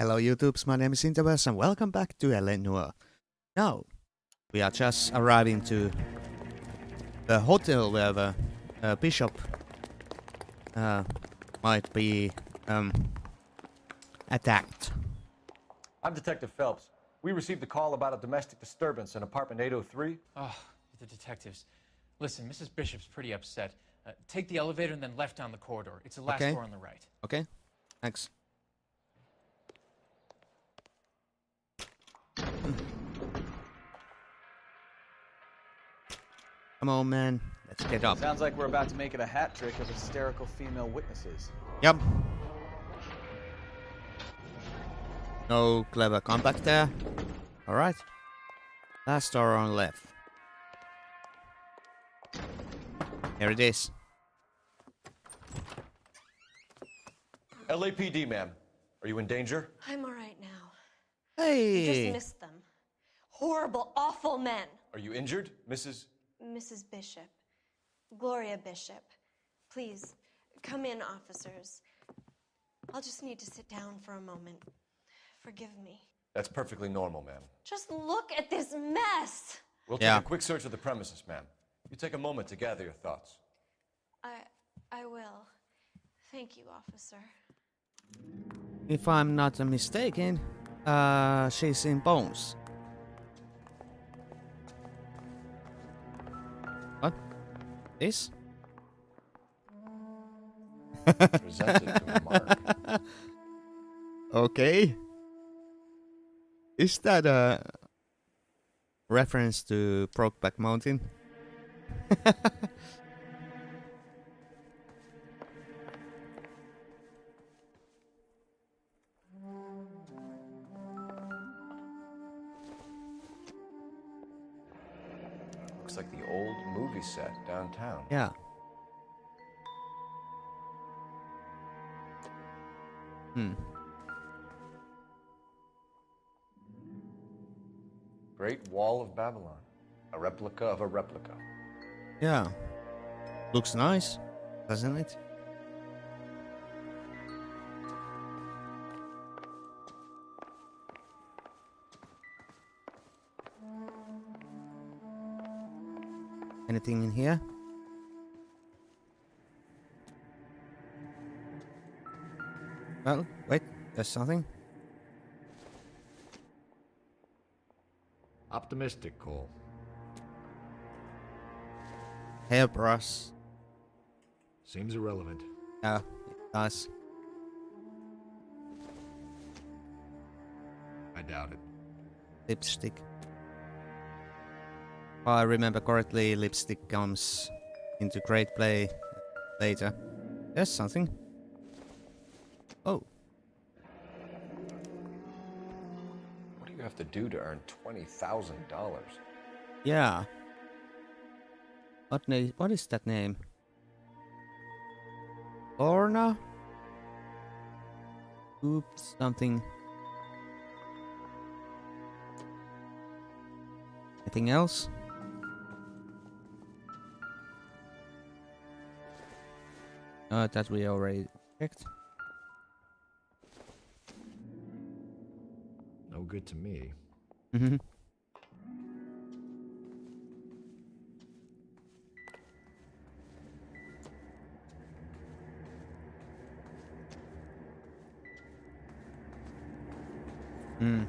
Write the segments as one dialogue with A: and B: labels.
A: Hello YouTubes, my name is Interverse and welcome back to Noire. Now, we are just arriving to the hotel where the bishop might be attacked.
B: I'm Detective Phelps. We received a call about a domestic disturbance in apartment 803.
C: Oh, the detectives. Listen, Mrs. Bishop's pretty upset. Take the elevator and then left down the corridor. It's the last door on the right.
A: Okay, thanks. Come on, man. Let's get up.
D: Sounds like we're about to make it a hat trick of hysterical female witnesses.
A: Yep. No clever comeback there. Alright. Last door on left. Here it is.
B: LAPD, ma'am. Are you in danger?
E: I'm all right now.
A: Hey!
E: Just missed them. Horrible, awful men.
B: Are you injured, Mrs.
E: Mrs. Bishop. Gloria Bishop. Please, come in, officers. I'll just need to sit down for a moment. Forgive me.
B: That's perfectly normal, ma'am.
E: Just look at this mess.
B: We'll take a quick search of the premises, ma'am. You take a moment to gather your thoughts.
E: I will. Thank you, officer.
A: If I'm not mistaken, she's in bones. What? This?
B: Presented to Mark.
A: Okay. Is that a reference to Brokeback Mountain?
B: Looks like the old movie set downtown.
A: Yeah.
B: Great Wall of Babylon. A replica of a replica.
A: Yeah. Looks nice, doesn't it? Anything in here? Well, wait, there's something.
F: Optimistic, Cole.
A: Hairbrush.
F: Seems irrelevant.
A: Yeah, it does.
F: I doubt it.
A: Lipstick. If I remember correctly, lipstick comes into great play later. There's something. Oh.
B: What do you have to do to earn $20,000?
A: Yeah. What is that name? Lorna? Oops, something. Anything else? That we already checked.
F: No good to me.
A: Mm-hmm. Hmm.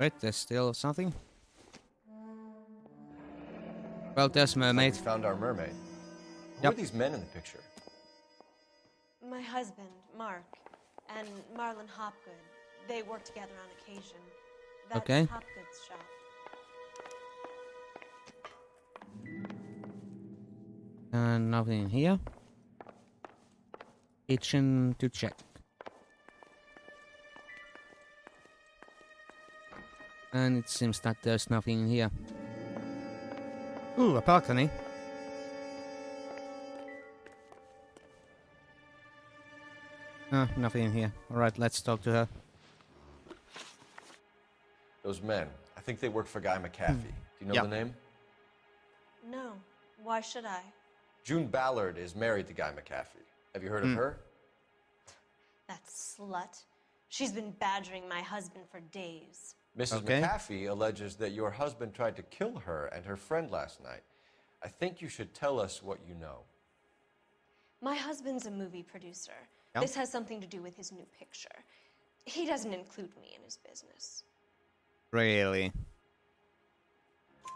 A: Wait, there's still something? Well, there's mermaid.
B: We found our mermaid. Who
A: Yep.
B: are these men in the picture?
E: My husband, Mark, and Marlon Hopgood. They work together on occasion. That's
A: Okay.
E: Hopgood's shop.
A: And nothing in here. Kitchen to check. And it seems that there's nothing in here. Ooh, a balcony. Nothing in here. Alright, let's talk to her.
B: Those men, I think they work for Guy McAfee. Do you know
A: Yeah.
B: the name?
E: No. Why should I?
B: June Ballard is married to Guy McAfee. Have you heard of her?
E: That slut. She's been badgering my husband for days.
B: Mrs.
A: Okay.
B: McAfee alleges that your husband tried to kill her and her friend last night. I think you should tell us what you know.
E: My husband's a movie producer.
A: Yeah.
E: This has something to do with his new picture. He doesn't include me in his business.
A: Really?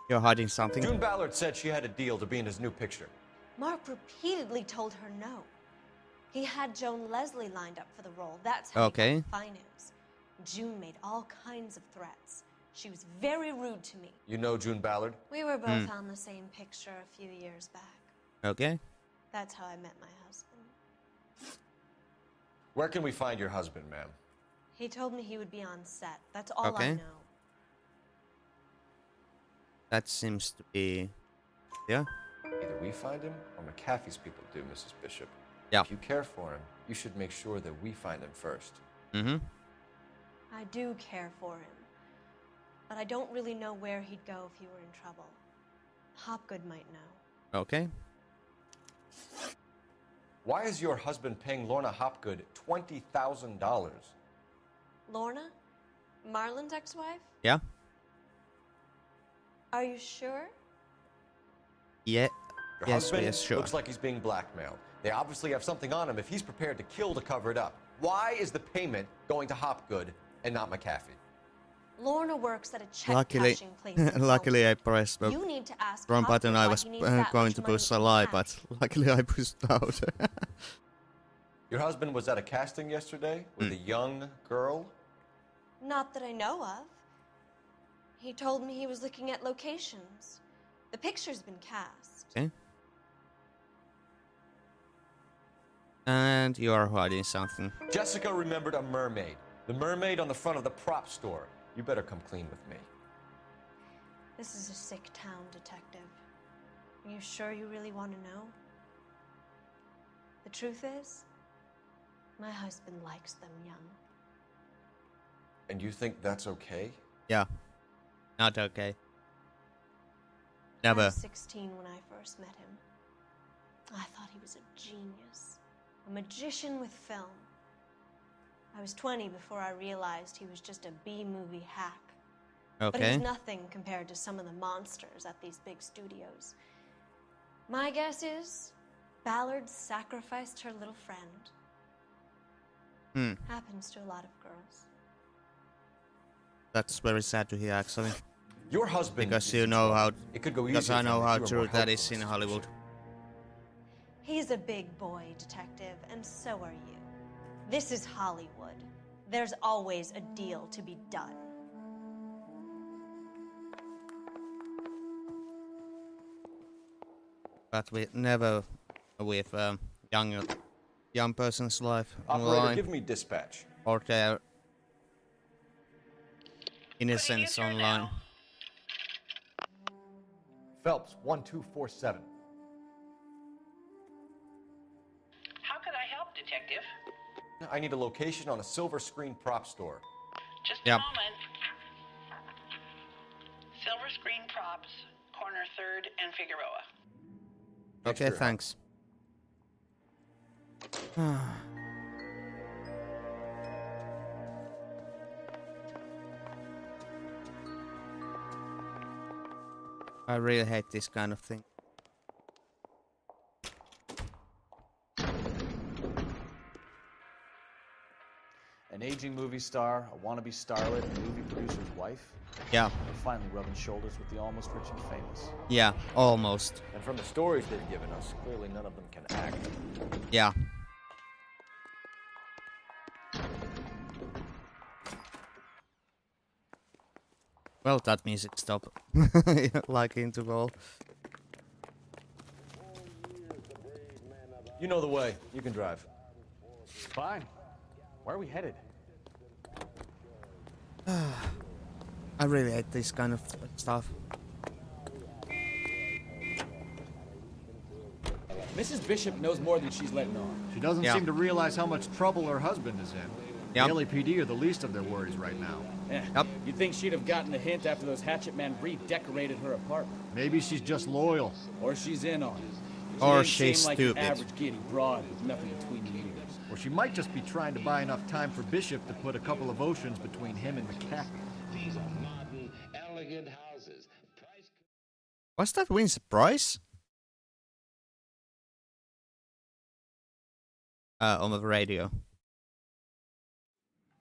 A: You're hiding something?
B: June Ballard said she had a deal to be in his new picture.
E: Mark repeatedly told her no. He had Joan Leslie lined up for the role. That's how
A: Okay.
E: he got the finance. June made all kinds of threats. She was very rude to me.
B: You know June Ballard?
E: We were both on the same picture a few years back.
A: Okay.
E: That's how I met my husband.
B: Where can we find your husband, ma'am?
E: He told me he would be on set. That's all I
A: Okay.
E: know.
A: That seems to be... Yeah.
B: Either we find him or McAfee's people do, Mrs. Bishop.
A: Yeah.
B: If you care for him, you should make sure that we find him first.
A: Mm-hmm.
E: I do care for him. But I don't really know where he'd go if he were in trouble. Hopgood might know.
A: Okay.
B: Why is your husband paying Lorna Hopgood $20,000?
E: Lorna? Marlon's ex-wife?
A: Yeah.
E: Are you sure?
A: Yeah.
B: Your
A: Yes,
B: husband
A: yes, sure.
B: looks like he's being blackmailed. They obviously have something on him if he's prepared to kill to cover it up. Why is the payment going to Hopgood and not McAfee?
E: Lorna works at a check
A: Luckily,
E: cashing place. in
A: luckily I
E: Colton.
A: pressed the
E: You need to ask
A: wrong
E: Hopgood
A: button. I
E: why
A: was
E: he needs that
A: going
E: much
A: to
E: money
A: push a
E: in
A: lie,
E: cash.
A: but luckily I pushed out.
B: Your husband was at a casting yesterday with a young girl?
E: Not that I know of. He told me he was looking at locations. The picture's been cast.
A: Okay. And you are hiding something.
B: Jessica remembered a mermaid. The mermaid on the front of the prop store. You better come clean with me.
E: This is a sick town, Detective. Are you sure you really want to know? The truth is, my husband likes them young.
B: And you think that's okay?
A: Yeah. Not okay.
E: I
A: Never.
E: was 16 when I first met him. I thought he was a genius, a magician with film. I was 20 before I realized he was just a B-movie hack. But
A: Okay.
E: he's nothing compared to some of the monsters at these big studios. My guess is Ballard sacrificed her little friend. Happens to a lot of girls.
A: That's very sad to hear, actually.
B: Your husband.
A: Because
B: is
A: you
B: in
A: know
B: trouble.
A: how.
B: It could go
A: Because
B: easier
A: I
B: for
A: know
B: him if
A: how
B: you were
A: true
B: more
A: that
B: helpful,
A: is in
B: Mrs.
A: Hollywood.
B: Bishop.
E: He's a big boy, Detective, and so are you. This is Hollywood. There's always a deal to be done.
A: But we never with young person's life
B: Operator,
A: online
B: give me dispatch.
A: or their innocence online.
B: Phelps, 1247.
G: How can I help, Detective?
B: I need a location on a silver screen prop store.
G: Just
A: Yep.
G: a moment. Silver Screen Props, corner 3rd and Figueroa.
B: Thanks
A: Okay,
B: for your help.
A: thanks. I really hate this kind of thing.
D: An aging movie star, a wannabe starlet, a movie producer's wife.
A: Yeah,
D: They're finally rubbing shoulders with the almost rich and famous.
A: yeah, almost.
B: And from the stories they've given us, clearly none of them can act.
A: Yeah. Well, that music stopped. Like interval.
B: You know the way. You can drive.
D: Fine. Where are we headed?
A: I really hate this kind of stuff.
H: Mrs. Bishop knows more than she's letting on.
F: She doesn't
A: Yeah.
F: seem to realize how much trouble her husband is in.
A: Yeah.
F: The LAPD are the least of their worries right now.
A: Yep.
H: You'd think she'd have gotten the hint after those hatchet men redecorated her apartment.
F: Maybe she's just loyal.
H: Or she's in on it. She
A: Or
H: didn't
A: she's
H: seem like
A: stupid.
H: Your average giddy broad with nothing between the ears.
F: Or she might just be trying to buy enough time for Bishop to put a couple of oceans between him and the captain.
I: These are modern, elegant houses. Price.
A: Was that Vincent Price? On the radio.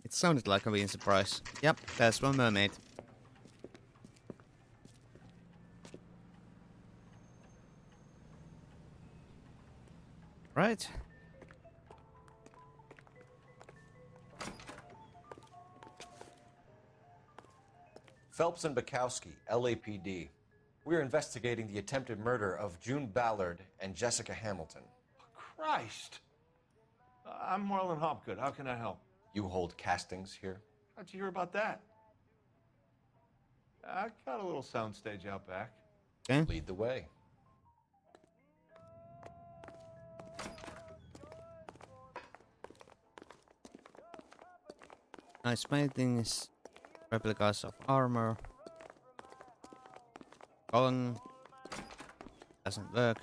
A: It sounded like a Vincent Price. Yep, that's one mermaid. Right.
B: Phelps and Bukowski, LAPD. We're investigating the attempted murder of June Ballard and Jessica Hamilton.
J: Christ. I'm Marlon Hopgood. How can I help?
B: You hold castings here?
J: How'd you hear about that? I got a little soundstage out back.
A: Okay.
B: Lead the way.
A: Nice paintings, replicas of armor. Gun doesn't work.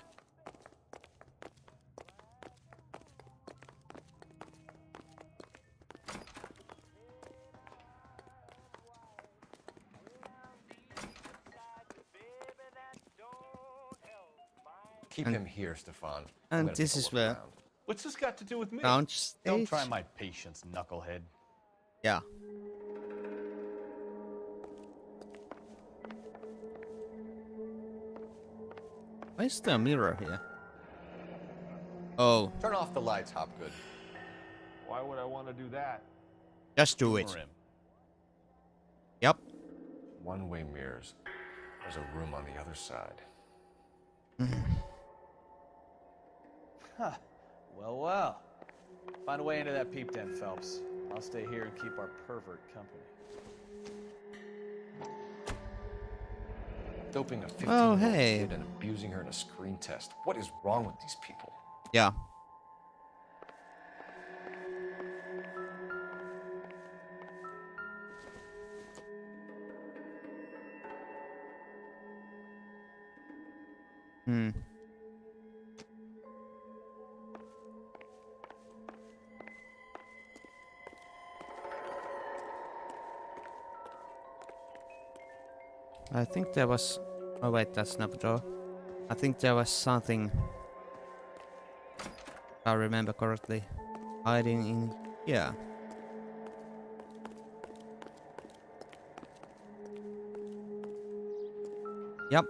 B: Keep him here, Stefan.
A: And this is where
J: What's this got to do with me?
A: launch stage.
D: Don't try my patience, knucklehead.
A: Yeah. Why is there a mirror here? Oh,
B: Turn off the lights, Hopgood.
J: Why would I want to do that?
A: just do it.
D: Humor him.
A: Yep.
B: One-way mirrors. There's a room on the other side.
D: Huh. Well. Find a way into that peep den, Phelps. I'll stay here and keep our pervert company.
B: Doping a 15-year-old
A: Oh, hey.
B: kid and abusing her in a screen test. What is wrong with these people?
A: Yeah. Hmm. I think there was... Oh wait, that's not the door. I think there was something... If I remember correctly. Hiding in here. Yep.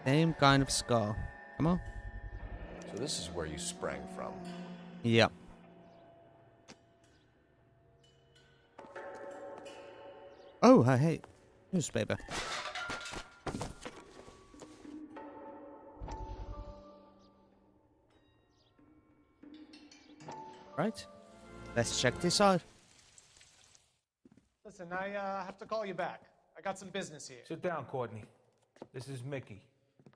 A: Same kind of skull. Come on.
B: So this is where you sprang from.
A: Yep. Oh, hey. Newspaper. Right. Let's check this out.
K: Listen, I have to call you back. I got some business here.
J: Sit down, Courtney. This is Mickey.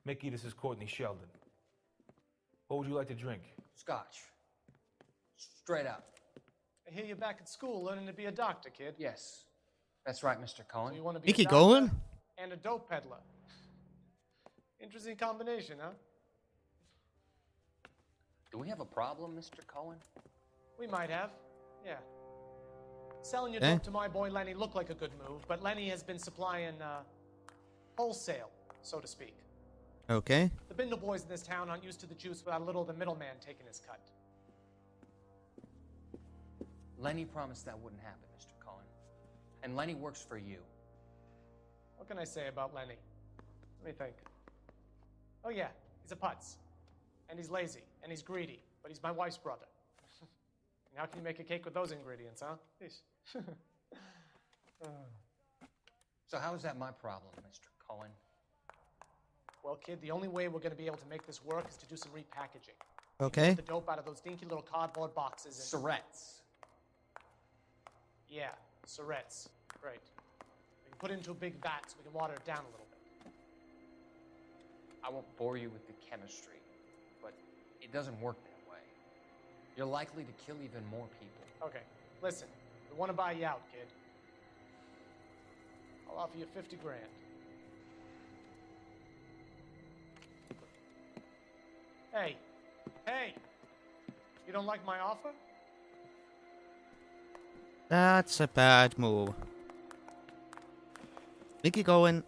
J: Mickey, this is Courtney Sheldon. What would you like to drink?
L: Scotch. Straight up.
K: I hear you're back at school learning to be a doctor, kid.
L: Yes. That's right, Mr. Cohen.
K: So you want to be
A: Mickey
K: a doctor
A: Golan?
K: and a dope peddler. Interesting combination, huh?
L: Do we have a problem, Mr. Cohen?
K: We might have. Yeah. Selling your
A: Eh?
K: dope to my boy Lenny looked like a good move, but Lenny has been supplying wholesale, so to speak.
A: Okay.
K: The Bindle boys in this town aren't used to the juice without a little of the middleman taking his cut.
L: Lenny promised that wouldn't happen, Mr. Cohen. And Lenny works for you.
K: What can I say about Lenny? Let me think. Oh yeah, he's a putz. And he's lazy, and he's greedy, but he's my wife's brother. And how can you make a cake with those ingredients, huh? Yeesh.
L: So how is that my problem, Mr. Cohen?
K: Well, kid, the only way we're going to be able to make this work is to do some repackaging.
A: Okay.
K: Get the dope out of those dinky little cardboard boxes and...
L: Surrettes.
K: Yeah, Surrettes. Great. We can put it into a big vat so we can water it down a little bit.
L: I won't bore you with the chemistry, but it doesn't work that way. You're likely to kill even more people.
K: Okay, listen. We want to buy you out, kid. I'll offer you 50 grand. Hey, hey! You don't like my offer?
A: That's a bad move. Mickey Cohen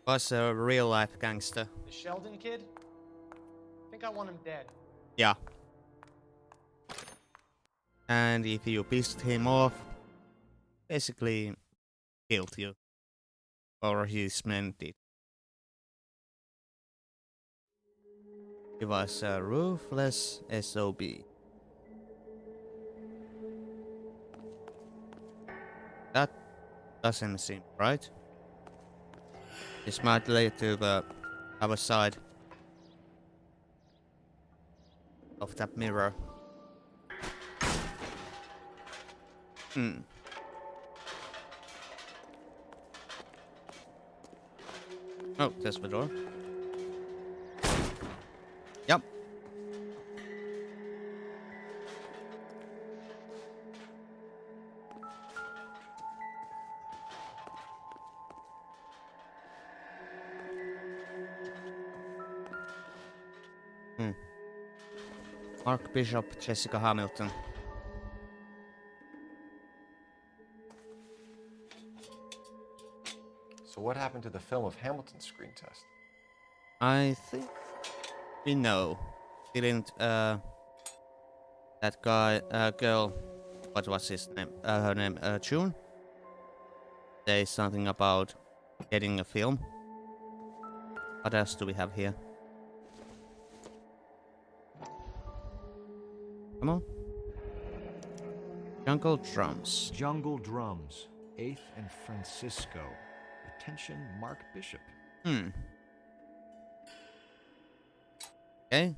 A: was a real life gangster.
K: The Sheldon kid? I think I want him dead.
A: Yeah. And if you pissed him off, basically killed you. Or his men did. He was a ruthless SOB. That doesn't seem right. This might lead to the other side of that mirror. Oh, there's the door. Yep. Mark Bishop, Jessica Hamilton.
B: So what happened to the film of Hamilton's screen test?
A: I think we know. Didn't that girl, what was his name? Her name, June? Say something about getting a film. What else do we have here? Come on. Jungle Drums.
F: Jungle Drums, 8th and Francisco. Attention, Mark Bishop.
A: Okay.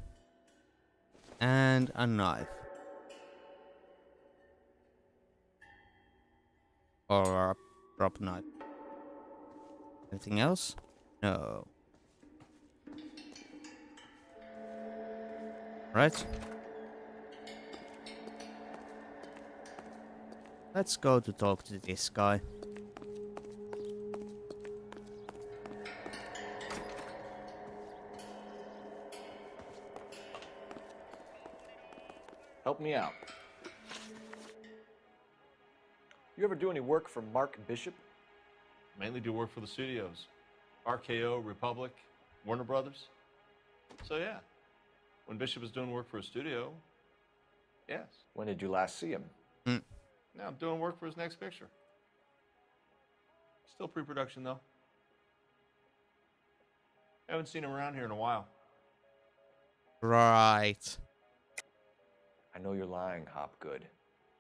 A: And a knife. Or a prop knife. Anything else? No. Right. Let's go to talk to this guy.
D: Help me out.
B: You ever do any work for Mark Bishop?
M: Mainly do work for the studios. RKO, Republic, Warner Brothers. So yeah, when Bishop was doing work for a studio, yes.
B: When did you last see him?
M: Now I'm doing work for his next picture. Still pre-production though. Haven't seen him around here in a while.
A: Right.
B: I know you're lying, Hopgood.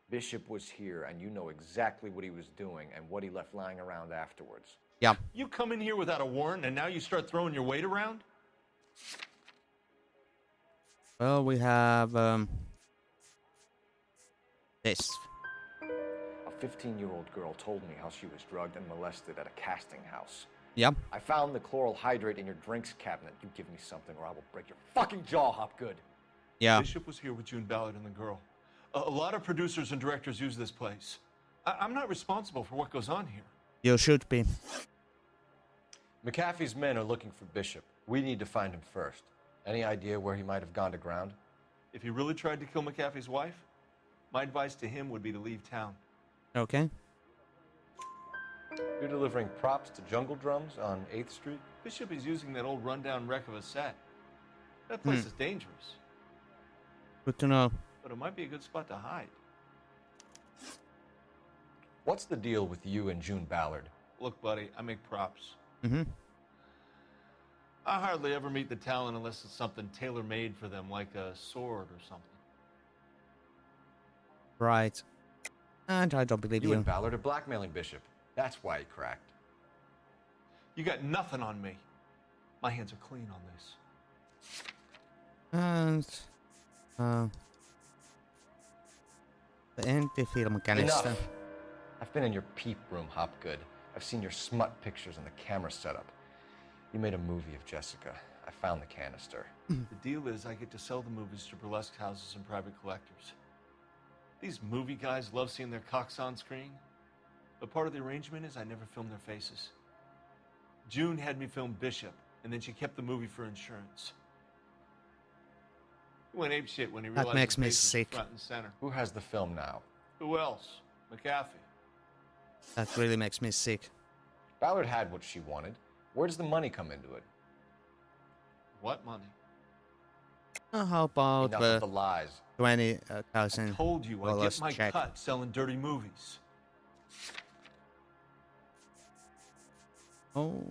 B: Bishop was here, and you know exactly what he was doing and what he left lying around afterwards.
A: Yeah.
M: You come in here without a warrant, and now you start throwing your weight around?
A: Well, we have this.
B: A 15-year-old girl told me how she was drugged and molested at a casting house.
A: Yep.
B: I found the chloral hydrate in your drinks cabinet. You give me something or I will break your fucking jaw, Hopgood.
A: Yeah.
M: Bishop was here with June Ballard and the girl. A lot of producers and directors use this place. I'm not responsible for what goes on here.
A: You should be.
B: McAfee's men are looking for Bishop. We need to find him first. Any idea where he might have gone to ground?
M: If he really tried to kill McAfee's wife, my advice to him would be to leave town.
A: Okay.
B: You're delivering props to Jungle Drums on 8th Street?
M: Bishop is using that old rundown wreck of a set. That place is dangerous.
A: Good to know.
M: But it might be a good spot to hide.
B: What's the deal with you and June Ballard?
M: Look, buddy, I make props.
A: Mm-hmm.
M: I hardly ever meet the talent unless it's something tailor-made for them, like a sword or something.
A: Right. And I don't believe you.
B: You and Ballard are blackmailing Bishop. That's why he cracked.
M: You got nothing on me. My hands are clean on this.
A: And the anti-film canister.
B: Enough. I've been in your peep room, Hopgood. I've seen your smut pictures and the camera setup. You made a movie of Jessica. I found the canister.
M: The deal is I get to sell the movies to burlesque houses and private collectors. These movie guys love seeing their cocks on screen. But part of the arrangement is I never filmed their faces. June had me film Bishop, and then she kept the movie for insurance. He went apeshit when he realized
A: That makes
M: the
A: me
M: face was
A: sick.
M: front and center.
B: Who has the film now?
M: Who else? McAfee.
A: That really makes me sick.
B: Ballard had what she wanted. Where does the money come into it?
M: What money?
A: How about
B: Enough of the lies.
A: $20,000?
M: I told you I get my cut selling dirty movies.
A: Oh.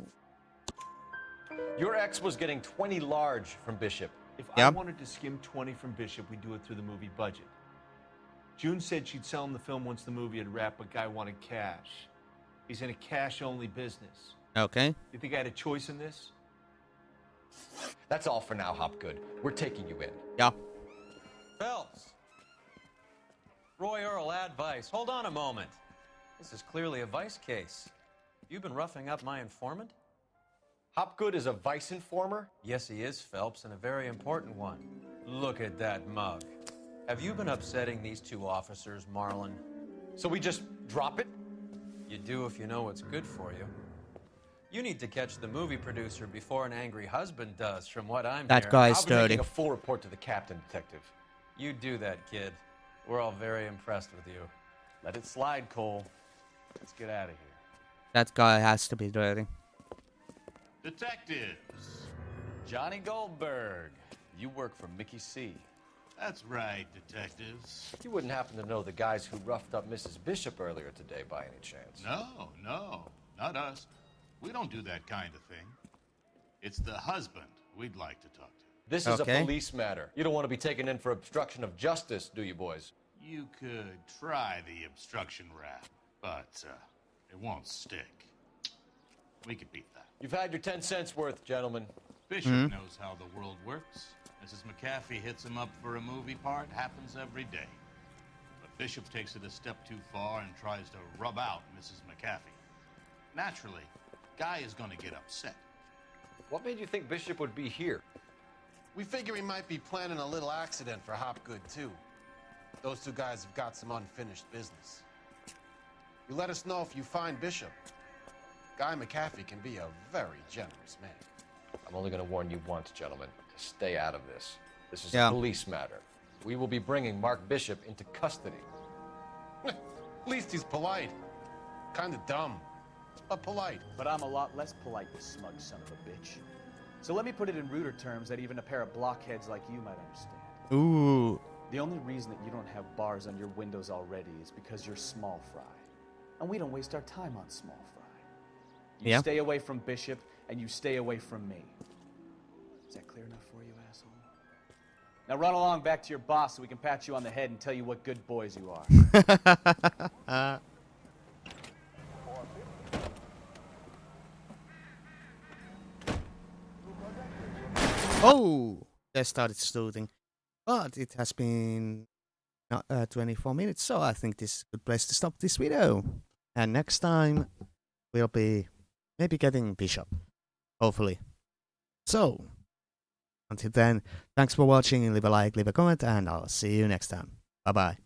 B: Your ex was getting 20 large from Bishop.
M: If I wanted to skim 20 from Bishop, we'd do it through the movie budget. June said she'd sell him the film once the movie had wrapped, but Guy wanted cash. He's in a cash-only business.
A: Okay.
M: You think I had a choice in this?
B: That's all for now, Hopgood. We're taking you in.
A: Yeah.
N: Phelps. Roy Earl, advice. Hold on a moment. This is clearly a vice case. You've been roughing up my informant?
B: Hopgood is a vice informer?
N: Yes, he is, Phelps, and a very important one. Look at that mug. Have you been upsetting these two officers, Marlon?
B: So we just drop it?
N: You do if you know what's good for you. You need to catch the movie producer before an angry husband does, from what I'm
A: That
N: hearing.
A: guy's
B: I'll be
A: dirty.
B: making a full report to the captain, Detective.
N: You do that, kid. We're all very impressed with you.
D: Let it slide, Cole. Let's get out of here.
A: That guy has to be dirty.
I: Detectives.
D: Johnny Goldberg. You work for Mickey C.
I: That's right, detectives.
B: You wouldn't happen to know the guys who roughed up Mrs. Bishop earlier today by any chance?
I: No, not us. We don't do that kind of thing. It's the husband we'd like to talk to.
B: This is a police matter. You don't want to be taken in for obstruction of justice, do you, boys?
I: You could try the obstruction rap, but it won't stick. We could beat that.
B: You've had your 10 cents worth, gentlemen.
I: Bishop knows how the world works. Mrs. McAfee hits him up for a movie part. Happens every day. But Bishop takes it a step too far and tries to rub out Mrs. McAfee. Naturally, Guy is going to get upset.
B: What made you think Bishop would be here?
O: We figure he might be planning a little accident for Hopgood, too. Those two guys have got some unfinished business. You let us know if you find Bishop. Guy McAfee can be a very generous man.
B: I'm only going to warn you once, gentlemen, to stay out of this. This is a police matter. We will be bringing Mark Bishop into custody.
O: At least he's polite. Kind of dumb, but polite.
D: But I'm a lot less polite, you smug son of a bitch. So let me put it in ruder terms that even a pair of blockheads like you might understand.
A: Ooh.
D: The only reason that you don't have bars on your windows already is because you're small fry. And we don't waste our time on small fry. You stay away from Bishop, and you stay away from me. Is that clear enough for you, asshole? Now run along back to your boss so we can pat you on the head and tell you what good boys you are.
A: Oh! They started shooting. But it has been 24 minutes, so I think this is a good place to stop this video. And next time, we'll be maybe getting Bishop. Hopefully. So, until then, thanks for watching, leave a like, leave a comment, and I'll see you next time. Bye-bye.